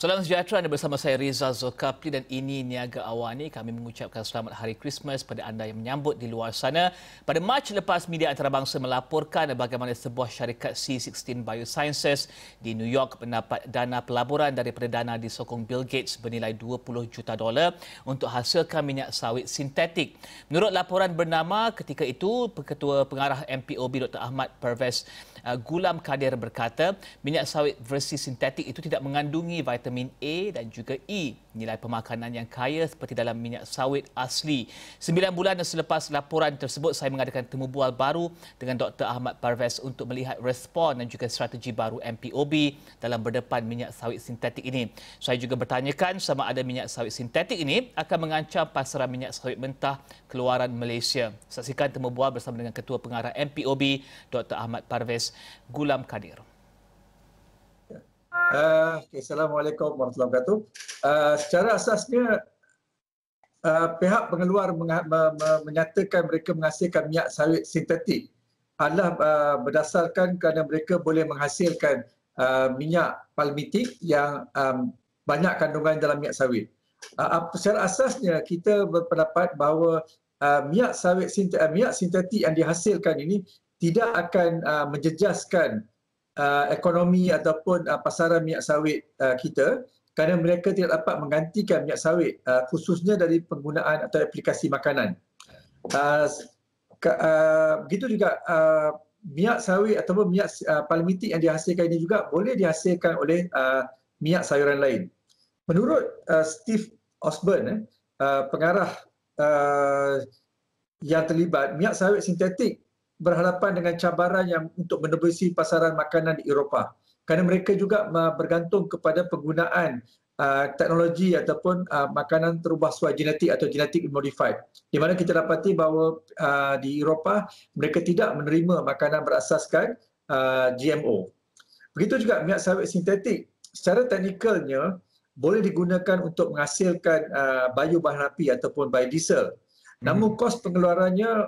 Salam sejahtera, anda bersama saya Rizal Zulkafli dan ini Niaga Awani. Kami mengucapkan selamat Hari Krismas pada anda yang menyambut di luar sana. Pada Mac lepas, media antarabangsa melaporkan bagaimana sebuah syarikat C16 Biosciences di New York mendapat dana pelaburan daripada dana disokong Bill Gates bernilai $20 juta untuk hasilkan minyak sawit sintetik. Menurut laporan bernama, ketika itu Ketua Pengarah MPOB Dr. Ahmad Pervez Gulam Kadir berkata, minyak sawit versi sintetik itu tidak mengandungi vitamin A dan juga E, nilai pemakanan yang kaya seperti dalam minyak sawit asli. 9 bulan selepas laporan tersebut, saya mengadakan temu bual baru dengan Dr. Ahmad Pervez untuk melihat respon dan juga strategi baru MPOB dalam berdepan minyak sawit sintetik ini. Saya juga bertanyakan sama ada minyak sawit sintetik ini akan mengancam pasaran minyak sawit mentah keluaran Malaysia. Saksikan temu bual bersama dengan Ketua Pengarah MPOB Dr. Ahmad Pervez Gulam Kadir. Assalamualaikum warahmatullahi wabarakatuh. Secara asasnya pihak pengeluar menyatakan mereka menghasilkan minyak sawit sintetik adalah berdasarkan kerana mereka boleh menghasilkan minyak palmitik yang banyak kandungan dalam minyak sawit. Secara asasnya kita berpendapat bahawa minyak sintetik yang dihasilkan ini tidak akan menjejaskan ekonomi ataupun pasaran minyak sawit kita kerana mereka tidak dapat menggantikan minyak sawit khususnya dari penggunaan atau aplikasi makanan. Begitu juga minyak sawit ataupun minyak palmitik yang dihasilkan ini juga boleh dihasilkan oleh minyak sayuran lain. Menurut Steve Osborne, pengarah yang terlibat, minyak sawit sintetik berhadapan dengan cabaran yang untuk menembussi pasaran makanan di Eropah kerana mereka juga bergantung kepada penggunaan teknologi ataupun makanan terubah suai genetik atau genetic modified, di mana kita dapati bahawa di Eropah mereka tidak menerima makanan berasaskan GMO. Begitu juga minyak sawit sintetik secara teknikalnya boleh digunakan untuk menghasilkan bahan api ataupun biodiesel. Namun kos pengeluarannya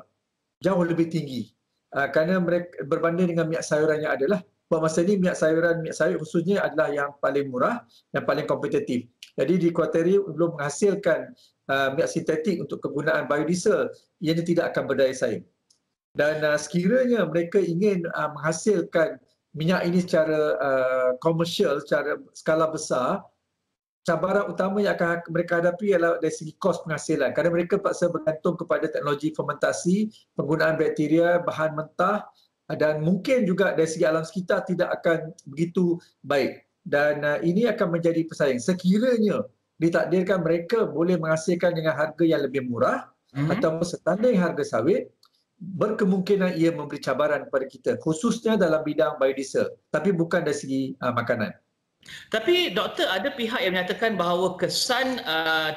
jauh lebih tinggi kerana mereka berbanding dengan minyak sayuran yang adalah pada masa ini minyak sawit khususnya adalah yang paling murah, yang paling kompetitif. Jadi di kuarteri belum menghasilkan minyak sintetik untuk kegunaan biodiesel, ianya tidak akan berdaya saing. Dan sekiranya mereka ingin menghasilkan minyak ini secara komersial, secara skala besar, cabaran utama yang akan mereka hadapi adalah dari segi kos penghasilan kerana mereka paksa bergantung kepada teknologi fermentasi, penggunaan bakteria, bahan mentah dan mungkin juga dari segi alam sekitar tidak akan begitu baik. Dan ini akan menjadi pesaing. Sekiranya ditakdirkan mereka boleh menghasilkan dengan harga yang lebih murah atau setanding harga sawit, berkemungkinan ia memberi cabaran kepada kita khususnya dalam bidang biodiesel, tapi bukan dari segi makanan. Tapi doktor, ada pihak yang menyatakan bahawa kesan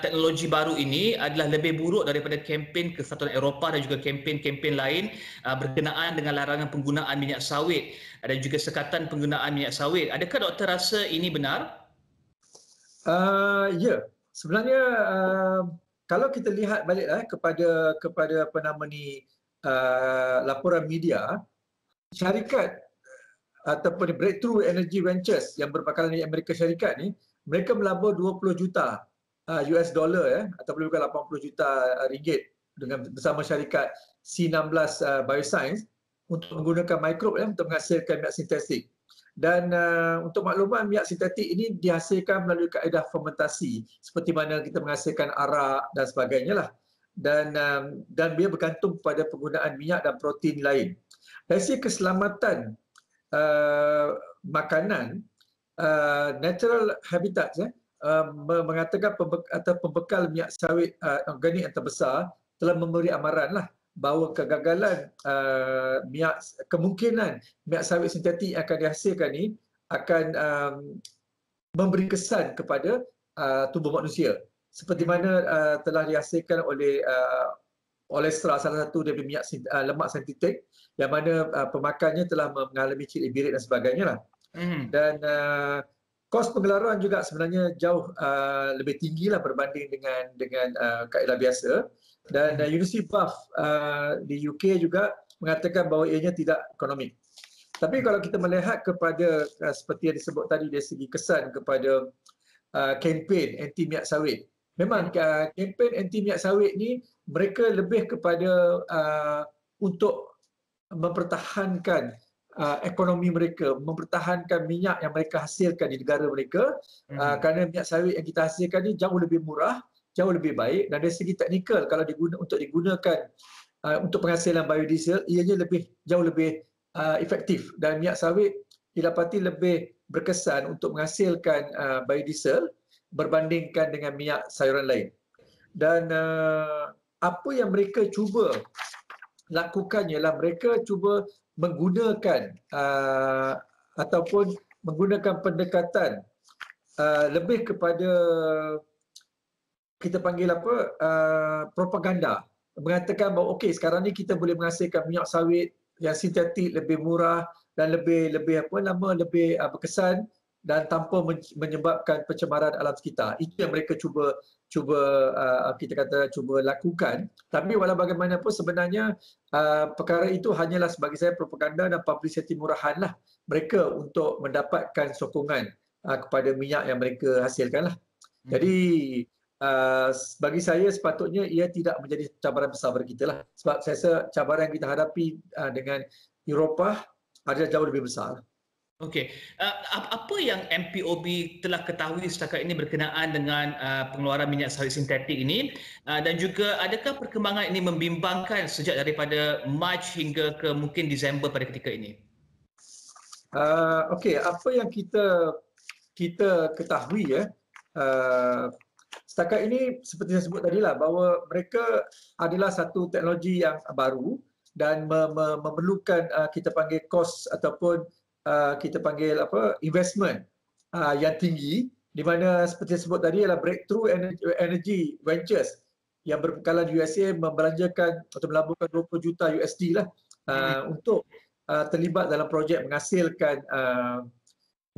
teknologi baru ini adalah lebih buruk daripada kempen Kesatuan Eropah dan juga kempen-kempen lain berkenaan dengan larangan penggunaan minyak sawit dan juga sekatan penggunaan minyak sawit. Adakah doktor rasa ini benar? Ya, sebenarnya kalau kita lihat baliklah kepada apa nama ni laporan media, syarikat ataupun Breakthrough Energy Ventures yang berpangkalan di Amerika Syarikat ni, mereka melabur 20 juta US dollar ataupun juga 80 juta ringgit bersama syarikat C16 Bioscience untuk menggunakan mikrob untuk menghasilkan minyak sintetik. Dan untuk makluman, minyak sintetik ini dihasilkan melalui kaedah fermentasi seperti mana kita menghasilkan arak dan sebagainya lah. Dan dia bergantung kepada penggunaan minyak dan protein lain. Dari segi keselamatan makanan, Natural Habitat mengatakan pembekal minyak sawit organik yang terbesar telah memberi amaran lah bahawa kegagalan kemungkinan minyak sawit sintetik yang akan dihasilkan ini akan memberi kesan kepada tubuh manusia seperti mana telah dihasilkan oleh Olestra, salah satu dari minyak lemak sintetik yang mana pemakannya telah mengalami ciri birit dan sebagainya lah. Dan kos pengeluaran juga sebenarnya jauh lebih tinggi lah berbanding dengan kaedah biasa. Dan University Bath di UK juga mengatakan bahawa ianya tidak ekonomik. Tapi kalau kita melihat kepada seperti yang disebut tadi dari segi kesan kepada kempen anti minyak sawit. Memang kempen anti minyak sawit ni mereka lebih kepada untuk mempertahankan ekonomi mereka, mempertahankan minyak yang mereka hasilkan di negara mereka, kerana minyak sawit yang kita hasilkan ni jauh lebih murah, jauh lebih baik, dan dari segi teknikal kalau digunakan untuk penghasilan biodiesel, ianya jauh lebih efektif, dan minyak sawit didapati lebih berkesan untuk menghasilkan biodiesel berbandingkan dengan minyak sayuran lain. Dan apa yang mereka cuba lakukan ialah mereka cuba menggunakan ataupun menggunakan pendekatan lebih kepada kita panggil propaganda, mengatakan bahawa okey, sekarang ni kita boleh menghasilkan minyak sawit yang sintetik lebih murah dan lebih berkesan dan tanpa menyebabkan pencemaran alam sekitar. Itu yang mereka cuba lakukan. Tapi walau bagaimanapun sebenarnya perkara itu hanyalah sebagai saya propaganda dan publicity murahan lah mereka untuk mendapatkan sokongan kepada minyak yang mereka hasilkan lah. Jadi bagi saya sepatutnya ia tidak menjadi cabaran besar bagi kita lah. Sebab saya rasa cabaran yang kita hadapi dengan Eropah adalah jauh lebih besar. Okey, apa yang MPOB telah ketahui setakat ini berkenaan dengan pengeluaran minyak sawit sintetik ini, dan juga adakah perkembangan ini membimbangkan sejak daripada Mac hingga ke mungkin Disember pada ketika ini? Okey, apa yang kita ketahui setakat ini seperti saya sebut tadi lah, bahawa mereka adalah satu teknologi yang baru dan memerlukan kita panggil kos ataupun kita panggil investment yang tinggi, di mana seperti saya sebut tadi adalah Breakthrough Energy Ventures yang berpengkalan USA membelanjakan atau melaburkan 20 juta USD lah untuk terlibat dalam projek menghasilkan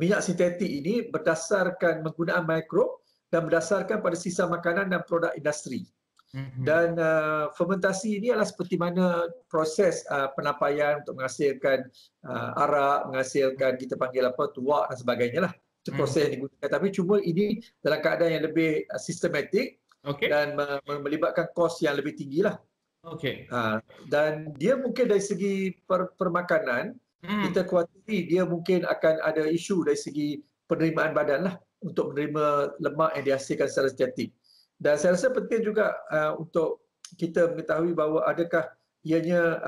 minyak sintetik ini berdasarkan penggunaan mikrob dan berdasarkan pada sisa makanan dan produk industri. Dan fermentasi ini adalah seperti mana proses penapaian untuk menghasilkan arak, menghasilkan kita panggil tuak dan sebagainya lah. Itu proses yang digunakan. Tapi cuma ini dalam keadaan yang lebih sistematik dan melibatkan kos yang lebih tinggi lah. Dan dia mungkin dari segi permakanan, kita khawatiri dia mungkin akan ada isu dari segi penerimaan badan lah untuk menerima lemak yang dihasilkan secara sintetik. Dan saya rasa penting juga untuk kita mengetahui bahawa adakah ianya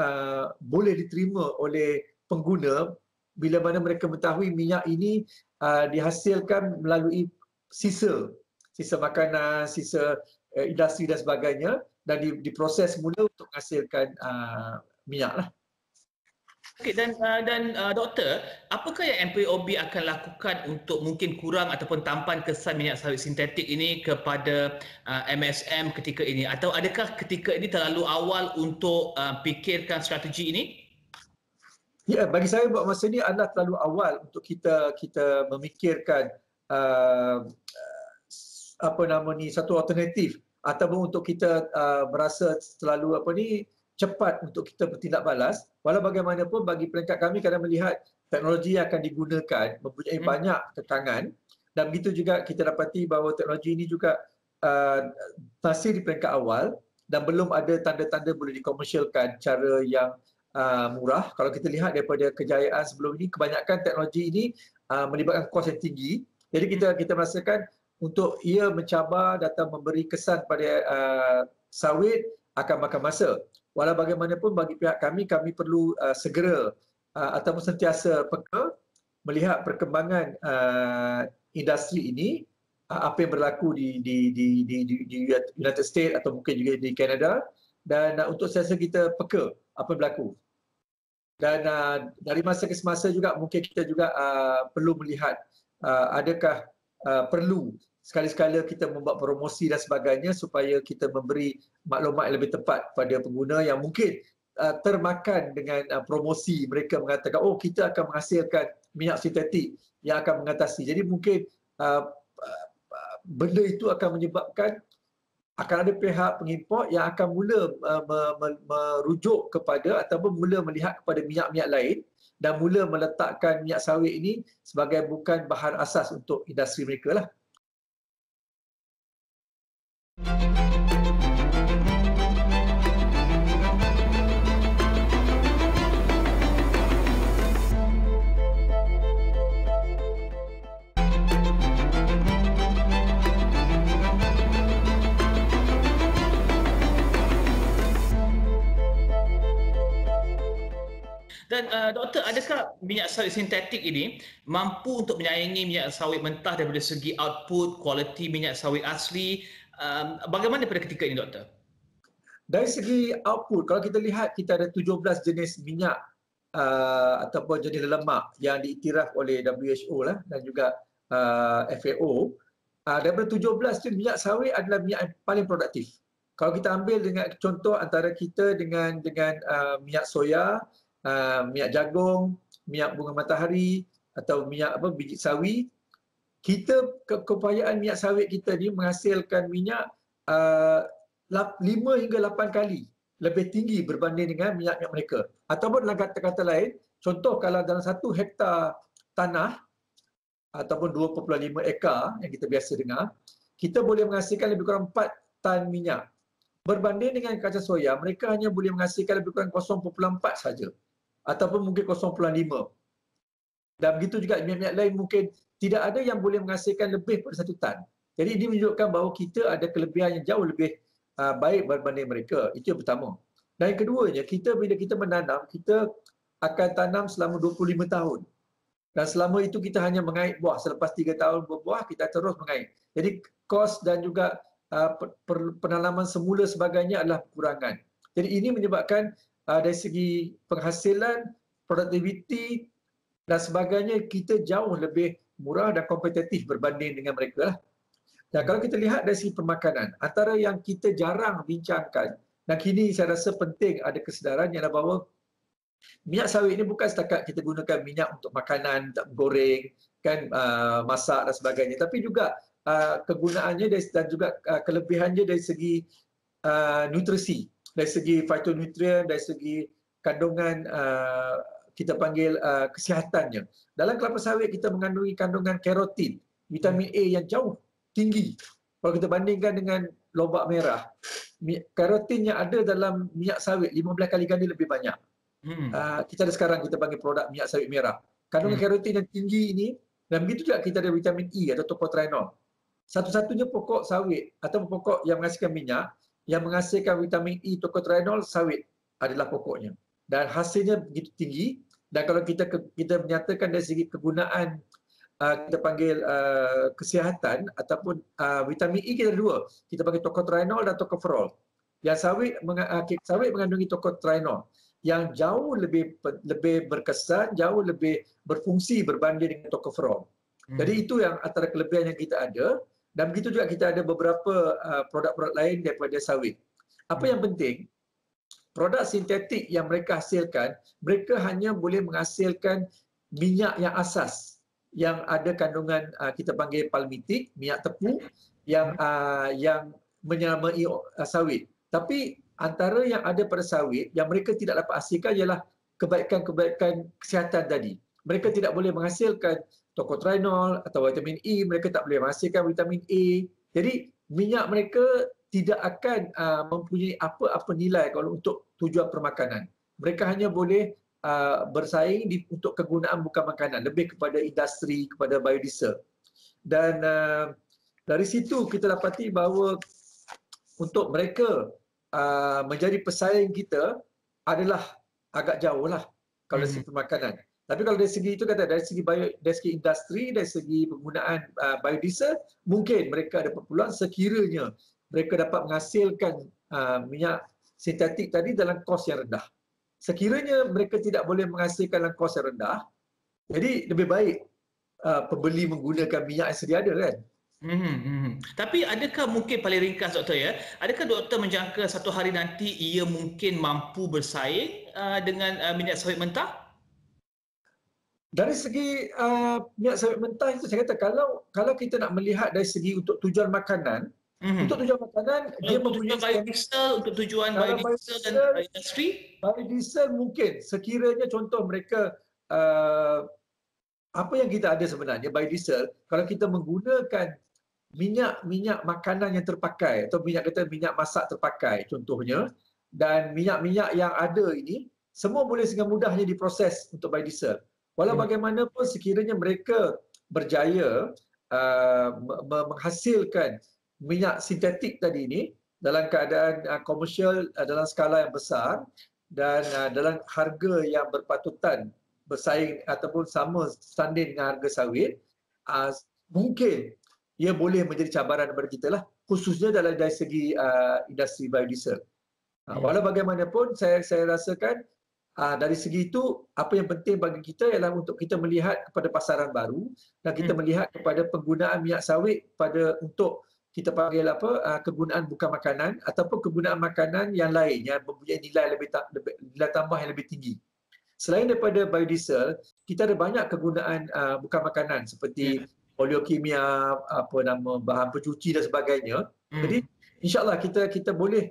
boleh diterima oleh pengguna bila mana mereka mengetahui minyak ini dihasilkan melalui sisa makanan, sisa industri dan sebagainya, dan diproses semula untuk menghasilkan minyak lah. Okey, dan doktor, apakah yang MPOB akan lakukan untuk mungkin kurang ataupun tampan kesan minyak sawit sintetik ini kepada MSM ketika ini, atau adakah ketika ini terlalu awal untuk fikirkan strategi ini? Ya, bagi saya buat masa ini adalah terlalu awal untuk kita memikirkan satu alternatif ataupun untuk kita merasa terlalu cepat untuk kita bertindak balas. Walau bagaimanapun bagi peringkat kami kadang melihat teknologi yang akan digunakan mempunyai banyak tekangan, dan begitu juga kita dapati bahawa teknologi ini juga masih di peringkat awal dan belum ada tanda-tanda boleh dikomersialkan cara yang murah. Kalau kita lihat daripada kejayaan sebelum ini, kebanyakan teknologi ini melibatkan kos yang tinggi. Jadi kita merasakan untuk ia mencabar datang memberi kesan pada sawit akan makan masa. Walau bagaimanapun bagi pihak kami perlu segera ataupun sentiasa peka melihat perkembangan industri ini, apa yang berlaku di United States atau mungkin juga di Canada, dan untuk sentiasa kita peka apa yang berlaku. Dan dari masa ke semasa juga mungkin kita juga perlu melihat adakah perlu sekali-sekala kita membuat promosi dan sebagainya supaya kita memberi maklumat yang lebih tepat pada pengguna yang mungkin termakan dengan promosi. Mereka mengatakan, oh kita akan menghasilkan minyak sintetik yang akan mengatasi. Jadi mungkin benda itu akan menyebabkan akan ada pihak pengimport yang akan mula merujuk kepada ataupun mula melihat kepada minyak-minyak lain dan mula meletakkan minyak sawit ini sebagai bukan bahan asas untuk industri mereka lah. Dan doktor, adakah minyak sawit sintetik ini mampu untuk menyaingi minyak sawit mentah daripada segi output, kualiti minyak sawit asli? Bagaimana pada ketika ini, doktor? Dari segi output, kalau kita lihat kita ada 17 jenis minyak ataupun jenis lemak yang diiktiraf oleh WHO lah dan juga FAO. Daripada 17 tu minyak sawit adalah minyak yang paling produktif. Kalau kita ambil dengan contoh antara kita dengan minyak soya, minyak jagung, minyak bunga matahari atau minyak biji sawi, kita keupayaan minyak sawit kita ni menghasilkan minyak 5 hingga 8 kali lebih tinggi berbanding dengan minyak mereka. Ataupun dalam kata-kata lain, contoh kalau dalam 1 hektar tanah ataupun 2.5 ekar yang kita biasa dengar, kita boleh menghasilkan lebih kurang 4 tan minyak. Berbanding dengan kaca soya, mereka hanya boleh menghasilkan lebih kurang 0.4 saja ataupun mungkin 0.5. Dan begitu juga minyak-minyak lain mungkin tidak ada yang boleh menghasilkan lebih pada 1 tan. Jadi ini menunjukkan bahawa kita ada kelebihan yang jauh lebih baik berbanding mereka. Itu yang pertama. Dan yang keduanya, bila kita menanam, kita akan tanam selama 25 tahun. Dan selama itu kita hanya mengait buah. Selepas 3 tahun berbuah, kita terus mengait. Jadi kos dan juga penanaman semula sebagainya adalah kekurangan. Jadi ini menyebabkan dari segi penghasilan, produktiviti dan sebagainya, kita jauh lebih murah dan kompetitif berbanding dengan mereka. Dan kalau kita lihat dari segi permakanan, antara yang kita jarang bincangkan dan kini saya rasa penting ada kesedaran ialah bahawa minyak sawit ini bukan setakat kita gunakan minyak untuk makanan, untuk goreng, kan, masak dan sebagainya, tapi juga kegunaannya dan juga kelebihannya dari segi nutrisi, dari segi phytonutrien, dari segi kandungan kita panggil kesihatannya. Dalam kelapa sawit kita mengandungi kandungan kerotin, vitamin A yang jauh tinggi. Kalau kita bandingkan dengan lobak merah, kerotin yang ada dalam minyak sawit 15 kali ganda lebih banyak. Kita ada sekarang kita panggil produk minyak sawit merah. Kandungan kerotin yang tinggi ini, dan begitu juga kita ada vitamin E atau tocotrienol. Satu-satunya pokok sawit atau pokok yang menghasilkan minyak, yang menghasilkan vitamin E, tocotrienol, sawit adalah pokoknya. Dan hasilnya begitu tinggi. Dan kalau kita menyatakan dari segi kegunaan kita panggil kesihatan ataupun vitamin E, kita ada 2. Kita panggil tocotrienol dan tocopherol. Yang sawit mengandungi tocotrienol yang jauh lebih berkesan, jauh lebih berfungsi berbanding dengan tocopherol. Jadi itu yang antara kelebihan yang kita ada. Dan begitu juga kita ada beberapa produk-produk lain daripada sawit. Apa yang penting, produk sintetik yang mereka hasilkan, mereka hanya boleh menghasilkan minyak yang asas, yang ada kandungan kita panggil palmitik, minyak tepu yang menyamai sawit. Tapi antara yang ada pada sawit yang mereka tidak dapat hasilkan ialah kebaikan-kebaikan kesihatan tadi. Mereka tidak boleh menghasilkan tocotrienol atau vitamin E, mereka tak boleh menghasilkan vitamin A. Jadi minyak mereka tidak akan mempunyai apa-apa nilai kalau untuk tujuan permakanan. Mereka hanya boleh bersaing untuk kegunaan bukan makanan, lebih kepada industri, kepada biodiesel. Dan dari situ kita dapati bahawa untuk mereka menjadi pesaing kita adalah agak jauh lah kalau dari segi permakanan. Tapi kalau dari segi itu kata dari segi industri, dari segi penggunaan biodiesel, mungkin mereka ada peluang sekiranya mereka dapat menghasilkan minyak sintetik tadi dalam kos yang rendah. Sekiranya mereka tidak boleh menghasilkan dalam kos yang rendah, jadi lebih baik pembeli menggunakan minyak yang sedia ada kan. Tapi adakah mungkin paling ringkas doktor ya, adakah doktor menjangka satu hari nanti ia mungkin mampu bersaing dengan minyak sawit mentah? Dari segi minyak sawit mentah itu saya kata kalau kita nak melihat dari segi untuk tujuan makanan, untuk tujuan makanan dia mempunyai biodiesel, untuk tujuan biodiesel dan industri. Biodiesel mungkin sekiranya contoh mereka apa yang kita ada sebenarnya biodiesel, kalau kita menggunakan minyak makanan yang terpakai atau minyak masak terpakai contohnya, dan minyak-minyak yang ada ini semua boleh dengan mudahnya diproses untuk biodiesel. Walau bagaimanapun sekiranya mereka berjaya menghasilkan minyak sintetik tadi ini dalam keadaan komersial dalam skala yang besar dan dalam harga yang berpatutan bersaing ataupun sama standing dengan harga sawit, mungkin ia boleh menjadi cabaran kepada kita lah, khususnya dari segi industri biodiesel. Walau bagaimanapun saya rasakan dari segi itu apa yang penting bagi kita ialah untuk kita melihat kepada pasaran baru dan kita melihat kepada penggunaan minyak sawit untuk kita panggil kegunaan bukan makanan ataupun kegunaan makanan yang lain yang mempunyai nilai tambah yang lebih tinggi. Selain daripada biodiesel, kita ada banyak kegunaan bukan makanan seperti oleokimia, bahan pencuci dan sebagainya. Jadi insya-Allah kita boleh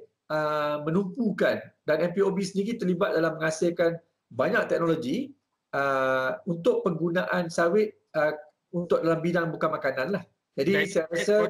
menumpukan, dan MPOB sendiri terlibat dalam menghasilkan banyak teknologi untuk penggunaan sawit untuk dalam bidang bukan makanan lah. Jadi saya rasa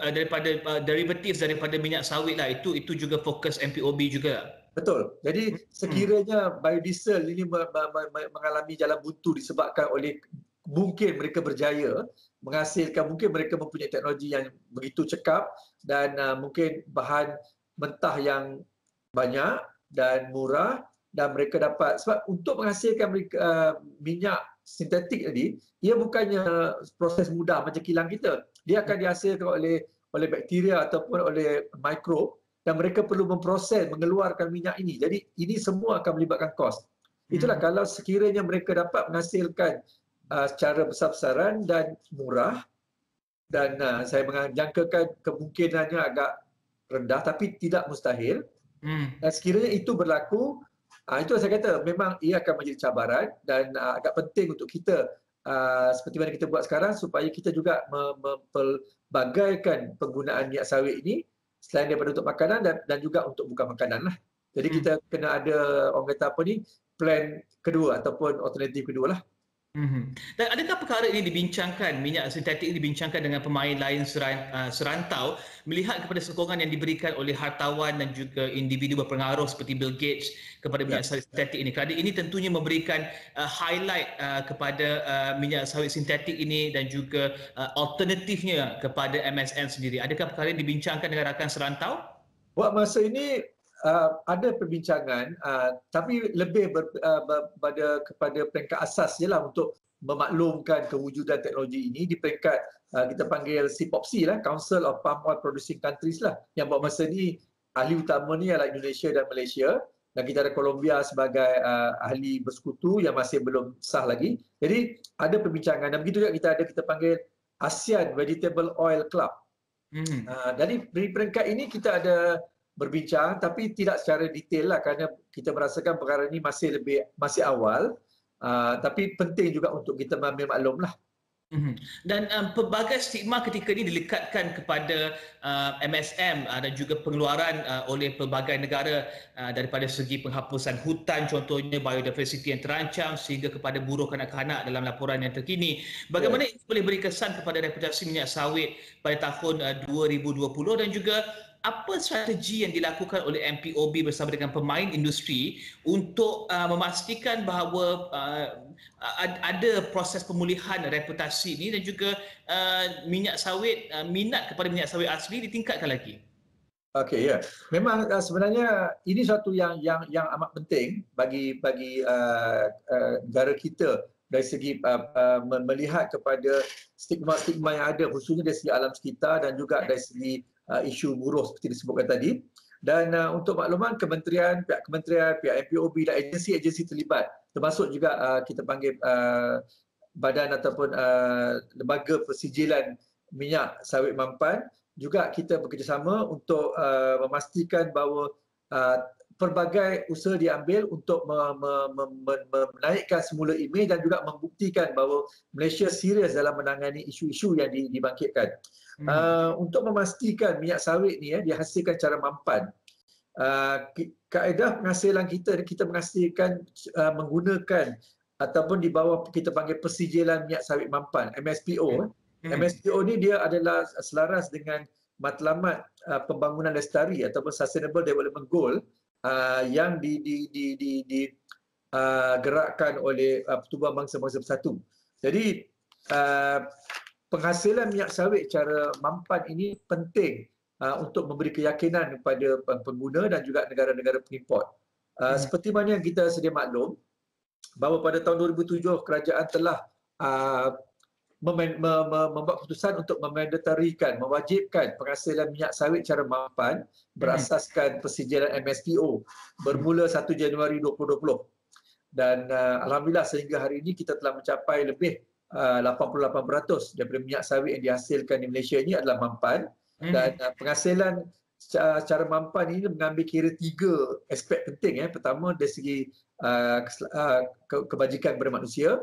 daripada derivatif daripada minyak sawit lah, itu juga fokus MPOB juga. Betul. Jadi sekiranya biodiesel ini mengalami jalan buntu disebabkan oleh mungkin mereka berjaya menghasilkan, mungkin mereka mempunyai teknologi yang begitu cekap dan mungkin bahan mentah yang banyak dan murah, dan mereka dapat, sebab untuk menghasilkan minyak sintetik tadi, ia bukannya proses mudah macam kilang kita. Dia akan dihasilkan oleh bakteria ataupun oleh mikrob, dan mereka perlu memproses, mengeluarkan minyak ini. Jadi ini semua akan melibatkan kos. Itulah kalau sekiranya mereka dapat menghasilkan secara besar-besaran dan murah, dan saya menjangkakan kemungkinannya agak rendah tapi tidak mustahil. Dan sekiranya itu berlaku, itu saya kata memang ia akan menjadi cabaran dan agak penting untuk kita seperti mana kita buat sekarang supaya kita juga mempelbagaikan penggunaan minyak sawit ini selain daripada untuk makanan dan juga untuk bukan makanan lah. Jadi kita kena ada, orang kata apa ni, plan kedua ataupun alternatif kedua lah. Dan adakah perkara ini dibincangkan, minyak sintetik ini dibincangkan dengan pemain lain serantau melihat kepada sokongan yang diberikan oleh hartawan dan juga individu berpengaruh seperti Bill Gates kepada minyak sawit sintetik ini? Kerana ini tentunya memberikan highlight kepada minyak sawit sintetik ini dan juga alternatifnya kepada MSM sendiri. Adakah perkara ini dibincangkan dengan rakan serantau? Buat masa ini ada perbincangan, tapi lebih kepada peringkat asas je lah untuk memaklumkan kewujudan teknologi ini di peringkat kita panggil CPOPC lah, Council of Palm Oil Producing Countries lah, yang buat masa ni ahli utama ni adalah Indonesia dan Malaysia, dan kita ada Colombia sebagai ahli bersekutu yang masih belum sah lagi. Jadi ada perbincangan, dan begitu juga kita panggil ASEAN Vegetable Oil Club. Dari peringkat ini kita ada berbincang tapi tidak secara detail lah, kerana kita merasakan perkara ini masih awal, tapi penting juga untuk kita ambil maklum lah. Dan pelbagai stigma ketika ini dilekatkan kepada MSM dan juga pengeluaran oleh pelbagai negara daripada segi penghapusan hutan, contohnya biodiversity yang terancam, sehingga kepada buruh kanak-kanak dalam laporan yang terkini. Bagaimana ini boleh beri kesan kepada reputasi minyak sawit pada tahun 2020, dan juga apa strategi yang dilakukan oleh MPOB bersama dengan pemain industri untuk memastikan bahawa ada proses pemulihan reputasi ini dan juga minyak sawit, minat kepada minyak sawit asli ditingkatkan lagi? Okey, ya. Memang sebenarnya ini satu yang amat penting bagi negara kita dari segi melihat kepada stigma-stigma yang ada, khususnya dari segi alam sekitar dan juga dari segi isu buruh seperti disebutkan tadi. Dan untuk makluman, pihak kementerian, pihak MPOB dan agensi-agensi terlibat, termasuk juga kita panggil badan ataupun lembaga persijilan minyak sawit mampan, juga kita bekerjasama untuk memastikan bahawa pelbagai usaha diambil untuk menaikkan semula imej dan juga membuktikan bahawa Malaysia serius dalam menangani isu-isu yang dibangkitkan. Untuk memastikan minyak sawit ni dihasilkan secara mampan, kaedah penghasilan kita menghasilkan menggunakan ataupun di bawah kita panggil persijilan minyak sawit mampan, MSPO. MSPO ni dia adalah selaras dengan matlamat pembangunan lestari ataupun Sustainable Development Goal yang digerakkan oleh Pertubuhan Bangsa-Bangsa Bersatu. Jadi penghasilan minyak sawit secara mampan ini penting untuk memberi keyakinan kepada pengguna dan juga negara-negara pengimport. Seperti mana yang kita sedia maklum, bahawa pada tahun 2007 kerajaan telah membuat keputusan untuk memandatarikan, mewajibkan penghasilan minyak sawit secara mampan berasaskan persijilan MSPO bermula 1 Januari 2020. Dan alhamdulillah sehingga hari ini kita telah mencapai lebih 88% daripada minyak sawit yang dihasilkan di Malaysia ini adalah mampan. Dan penghasilan secara mampan ini mengambil kira 3 aspek penting. Pertama dari segi kebajikan kepada manusia,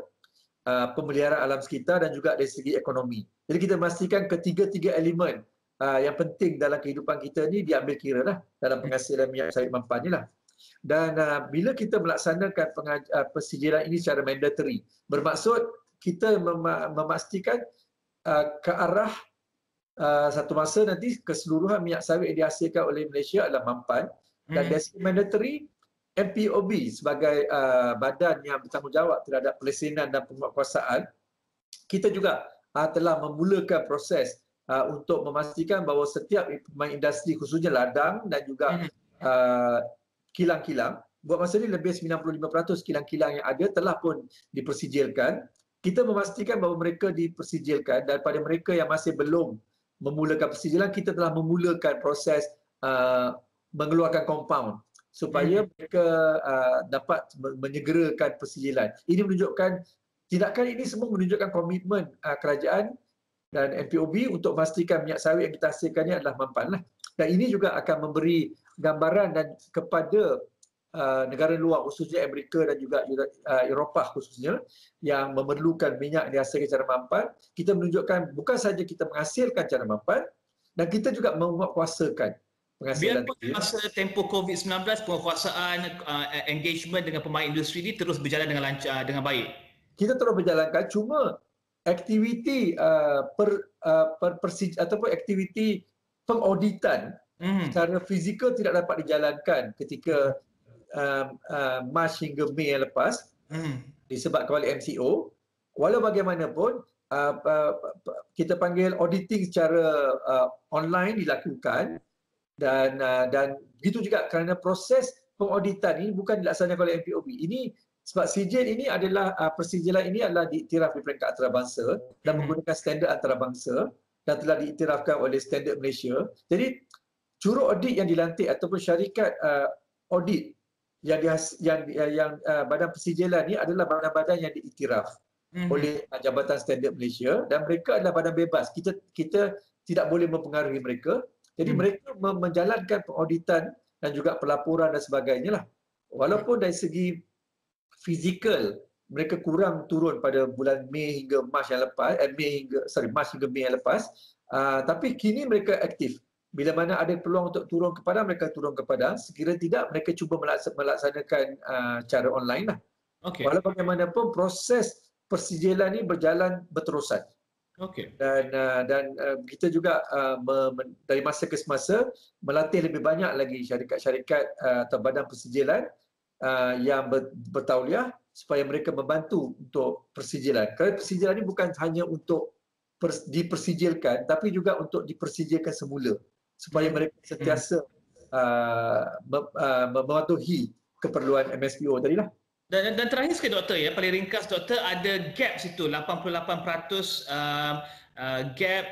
pemeliharaan alam sekitar dan juga dari segi ekonomi. Jadi kita memastikan ketiga-tiga elemen yang penting dalam kehidupan kita ni diambil kira lah dalam penghasilan minyak sawit mampan ni lah. Dan bila kita melaksanakan persijilan ini secara mandatory, bermaksud kita memastikan ke arah satu masa nanti keseluruhan minyak sawit yang dihasilkan oleh Malaysia adalah mampan. Dan dari segi mandatory, MPOB sebagai badan yang bertanggungjawab terhadap pelesinan dan penguatkuasaan, kita juga telah memulakan proses untuk memastikan bahawa setiap pemain industri khususnya ladang dan juga kilang-kilang, buat masa ini lebih 95% kilang-kilang yang ada telah pun dipersijilkan. Kita memastikan bahawa mereka dipersijilkan, daripada mereka yang masih belum memulakan persijilan, kita telah memulakan proses mengeluarkan compound supaya mereka dapat menyegerakan persijilan. Ini menunjukkan, tindakan ini semua menunjukkan komitmen kerajaan dan MPOB untuk memastikan minyak sawit yang kita hasilkan ini adalah mampan lah. Dan ini juga akan memberi gambaran dan kepada negara luar khususnya Amerika dan juga Eropah khususnya yang memerlukan minyak yang dihasilkan secara mampan. Kita menunjukkan bukan sahaja kita menghasilkan secara mampan dan kita juga menguatkuasakan penghasilan. Biarpun masa tempoh COVID-19 penguatkuasaan engagement dengan pemain industri ini terus berjalan dengan lancar, dengan baik. Kita terus berjalankan, cuma aktiviti ataupun aktiviti pengauditan secara fizikal tidak dapat dijalankan ketika Mac hingga Mei yang lepas disebabkan oleh MCO. Walau bagaimanapun kita panggil auditing secara online dilakukan dan begitu juga kerana proses pengauditan ini bukan dilaksanakan oleh MPOB. Ini sebab sijil ini adalah persijilan ini adalah diiktiraf di peringkat antarabangsa dan menggunakan standard antarabangsa dan telah diiktirafkan oleh standard Malaysia. Jadi juru audit yang dilantik ataupun syarikat audit yang badan persijilan ini adalah badan-badan yang diiktiraf oleh Jabatan Standard Malaysia dan mereka adalah badan bebas. Kita tidak boleh mempengaruhi mereka. Jadi mereka menjalankan pengauditan dan juga pelaporan dan sebagainya lah. Walaupun dari segi fizikal mereka kurang turun pada bulan Mei hingga Mac yang lepas, Mac hingga Mei yang lepas, tapi kini mereka aktif. Bila mana ada peluang untuk turun ke padang, mereka turun ke padang. Sekiranya tidak, mereka cuba melaksanakan cara online lah. Okay. Walau bagaimanapun proses persijilan ini berjalan berterusan. Okay. Dan kita juga dari masa ke semasa melatih lebih banyak lagi syarikat-syarikat atau badan persijilan yang bertauliah supaya mereka membantu untuk persijilan. Kerana persijilan ini bukan hanya untuk dipersijilkan, tapi juga untuk dipersijilkan semula supaya mereka sentiasa mematuhi keperluan MSPO tadi lah. Dan terakhir sekali doktor, ya, paling ringkas doktor, ada gap situ 88% gap,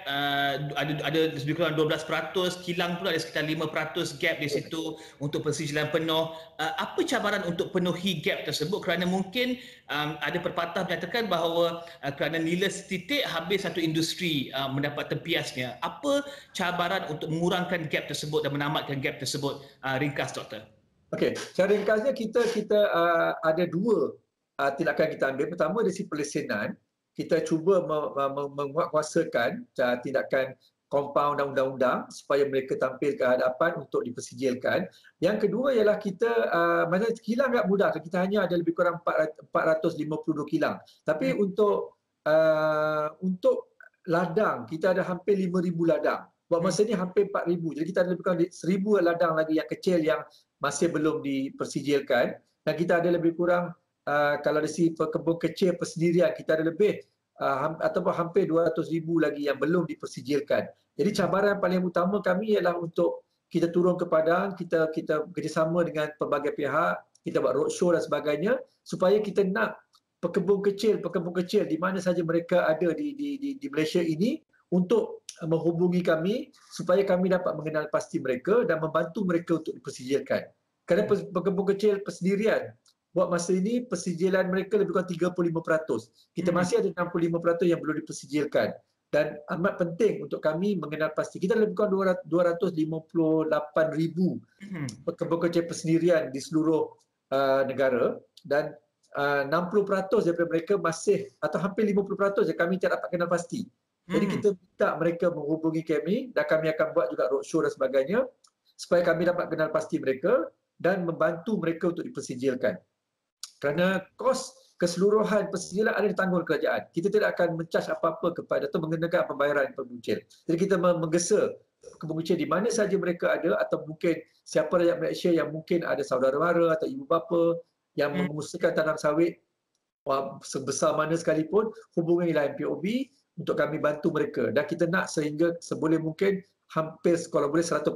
ada lebih kurang 12%, kilang pula ada sekitar 5% gap di situ untuk persijilan penuh. Apa cabaran untuk penuhi gap tersebut, kerana mungkin ada pepatah menyatakan bahawa kerana nilai setitik habis satu industri mendapat tempiasnya. Apa cabaran untuk mengurangkan gap tersebut dan menamatkan gap tersebut? Ringkas doktor. Okey, secara ringkasnya kita ada dua tindakan kita ambil. Pertama dari sisi pelesinan, kita cuba menguatkuasakan tindakan compound dan undang-undang supaya mereka tampil ke hadapan untuk dipersijilkan. Yang kedua ialah kita, maksudnya kilang tak mudah, kita hanya ada lebih kurang 452 kilang. Tapi untuk ladang, kita ada hampir 5,000 ladang. Buat masa ni hampir 4,000. Jadi kita ada lebih kurang 1,000 ladang lagi yang kecil yang masih belum dipersijilkan. Dan kita ada lebih kurang kalau dari segi kebun kecil persendirian, kita ada lebih ataupun hampir 200,000 lagi yang belum dipersijilkan. Jadi cabaran paling utama kami ialah untuk kita turun ke padang, kita bekerjasama dengan pelbagai pihak, kita buat roadshow dan sebagainya supaya kita nak pekebun kecil di mana saja mereka ada di Malaysia ini untuk menghubungi kami supaya kami dapat mengenal pasti mereka dan membantu mereka untuk dipersijilkan. Kerana pekebun kecil persendirian, buat masa ini persijilan mereka lebih kurang 35%. Kita masih ada 65% yang belum dipersijilkan. Dan amat penting untuk kami mengenal pasti. Kita lebih kurang 258,000 pekebun kecil persendirian di seluruh negara dan 60% daripada mereka masih atau hampir 50% yang kami tidak dapat kenal pasti. Jadi kita minta mereka menghubungi kami dan kami akan buat juga roadshow dan sebagainya supaya kami dapat kenal pasti mereka dan membantu mereka untuk dipersijilkan. Kerana kos keseluruhan persijilan ada ditanggung kerajaan. Kita tidak akan mencas apa-apa kepada atau mengenakan pembayaran pekebun kecil. Jadi kita menggesa pekebun kecil di mana saja mereka ada atau mungkin siapa rakyat Malaysia yang mungkin ada saudara mara atau ibu bapa yang mengusahakan tanam sawit sebesar mana sekalipun, hubungilah MPOB untuk kami bantu mereka. Dan kita nak sehingga seboleh mungkin hampir kalau boleh 100%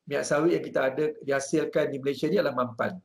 minyak sawit yang kita ada dihasilkan di Malaysia ni adalah mampan.